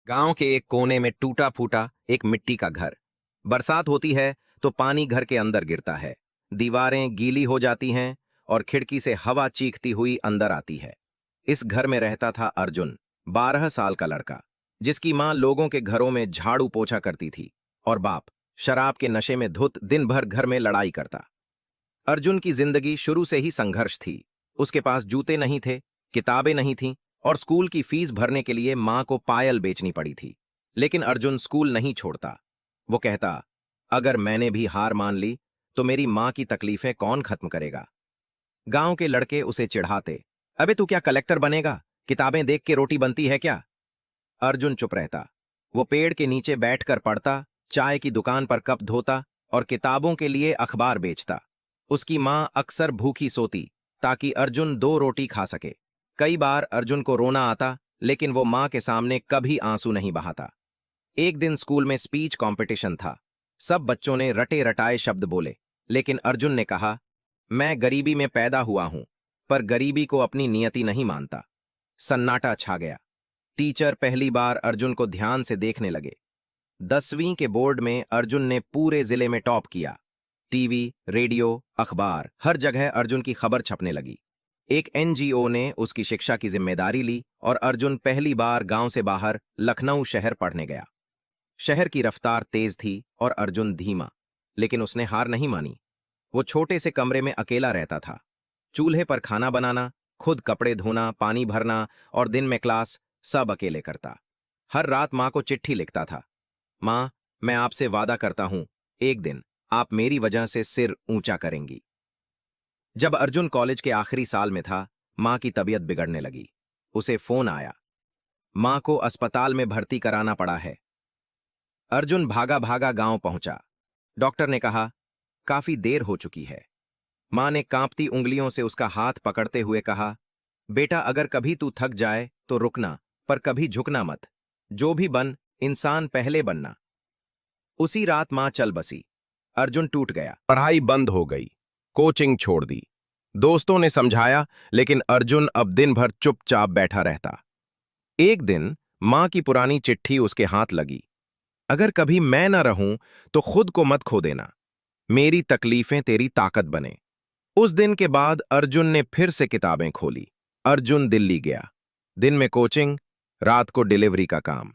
गांव के एक कोने में टूटा फूटा एक मिट्टी का घर। बरसात होती है तो पानी घर के अंदर गिरता है। दीवारें गीली हो जाती हैं और खिड़की से हवा चीखती हुई अंदर आती है। इस घर में रहता था अर्जुन, 12 साल का लड़का, जिसकी मां लोगों के घरों में झाड़ू पोछा करती थी और बाप शराब के नशे में धुत दिन भर घर में लड़ाई करता। अर्जुन की जिंदगी शुरू से ही संघर्ष थी। उसके पास जूते नहीं थे, किताबें नहीं थीं और स्कूल की फीस भरने के लिए मां को पायल बेचनी पड़ी थी। लेकिन अर्जुन स्कूल नहीं छोड़ता। वो कहता, अगर मैंने भी हार मान ली तो मेरी मां की तकलीफें कौन खत्म करेगा। गांव के लड़के उसे चिढ़ाते, अबे तू क्या कलेक्टर बनेगा, किताबें देख के रोटी बनती है क्या। अर्जुन चुप रहता। वो पेड़ के नीचे बैठकर पढ़ता, चाय की दुकान पर कप धोता और किताबों के लिए अखबार बेचता। उसकी मां अक्सर भूखी सोती ताकि अर्जुन 2 रोटी खा सके। कई बार अर्जुन को रोना आता, लेकिन वो मां के सामने कभी आंसू नहीं बहाता। एक दिन स्कूल में स्पीच कंपटीशन था। सब बच्चों ने रटे रटाए शब्द बोले, लेकिन अर्जुन ने कहा, मैं गरीबी में पैदा हुआ हूं, पर गरीबी को अपनी नियति नहीं मानता। सन्नाटा छा गया। टीचर पहली बार अर्जुन को ध्यान से देखने लगे। 10वीं के बोर्ड में अर्जुन ने पूरे जिले में टॉप किया। टीवी, रेडियो, अखबार, हर जगह अर्जुन की खबर छपने लगी। एक एनजीओ ने उसकी शिक्षा की जिम्मेदारी ली और अर्जुन पहली बार गांव से बाहर लखनऊ शहर पढ़ने गया। शहर की रफ्तार तेज थी और अर्जुन धीमा, लेकिन उसने हार नहीं मानी। वो छोटे से कमरे में अकेला रहता था। चूल्हे पर खाना बनाना, खुद कपड़े धोना, पानी भरना और दिन में क्लास सब अकेले करता। हर रात मां को चिट्ठी लिखता था, मां, मैं आपसे वादा करता हूं, एक दिन आप मेरी वजह से सिर ऊंचा करेंगी। जब अर्जुन कॉलेज के आखिरी साल में था, मां की तबीयत बिगड़ने लगी। उसे फोन आया, मां को अस्पताल में भर्ती कराना पड़ा है। अर्जुन भागा भागा गांव पहुंचा। डॉक्टर ने कहा, काफी देर हो चुकी है। मां ने कांपती उंगलियों से उसका हाथ पकड़ते हुए कहा, बेटा, अगर कभी तू थक जाए तो रुकना, पर कभी झुकना मत। जो भी बन, इंसान पहले बनना। उसी रात मां चल बसी। अर्जुन टूट गया। पढ़ाई बंद हो गई, कोचिंग छोड़ दी। दोस्तों ने समझाया, लेकिन अर्जुन अब दिन भर चुपचाप बैठा रहता। एक दिन मां की पुरानी चिट्ठी उसके हाथ लगी, अगर कभी मैं न रहूं तो खुद को मत खो देना, मेरी तकलीफें तेरी ताकत बने। उस दिन के बाद अर्जुन ने फिर से किताबें खोली। अर्जुन दिल्ली गया। दिन में कोचिंग, रात को डिलीवरी का काम।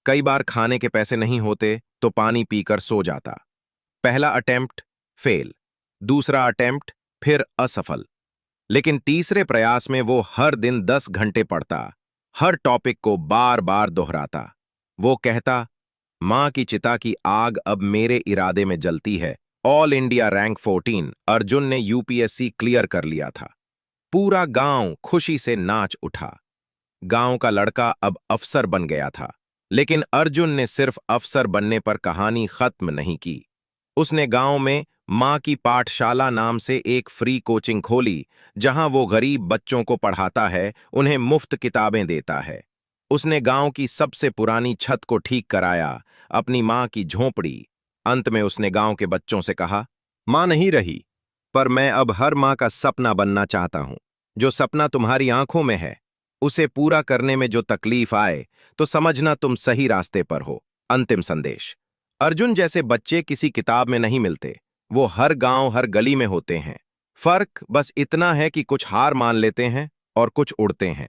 कई बार खाने के पैसे नहीं होते तो पानी पीकर सो जाता। पहला अटेम्प्ट फेल, दूसरा अटेम्प्ट फिर असफल, लेकिन तीसरे प्रयास में वो हर दिन 10 घंटे पढ़ता, हर टॉपिक को बार बार दोहराता। वो कहता, मां की चिता की आग अब मेरे इरादे में जलती है। ऑल इंडिया रैंक 14 अर्जुन ने यूपीएससी क्लियर कर लिया था। पूरा गांव खुशी से नाच उठा। गांव का लड़का अब अफसर बन गया था। लेकिन अर्जुन ने सिर्फ अफसर बनने पर कहानी खत्म नहीं की। उसने गांव में मां की पाठशाला नाम से एक फ्री कोचिंग खोली, जहां वो गरीब बच्चों को पढ़ाता है, उन्हें मुफ्त किताबें देता है। उसने गांव की सबसे पुरानी छत को ठीक कराया, अपनी मां की झोंपड़ी। अंत में उसने गांव के बच्चों से कहा, मां नहीं रही, पर मैं अब हर मां का सपना बनना चाहता हूं। जो सपना तुम्हारी आंखों में है, उसे पूरा करने में जो तकलीफ आए तो समझना तुम सही रास्ते पर हो। अंतिम संदेश। अर्जुन जैसे बच्चे किसी किताब में नहीं मिलते। वो हर गांव, हर गली में होते हैं। फर्क बस इतना है कि कुछ हार मान लेते हैं और कुछ उड़ते हैं।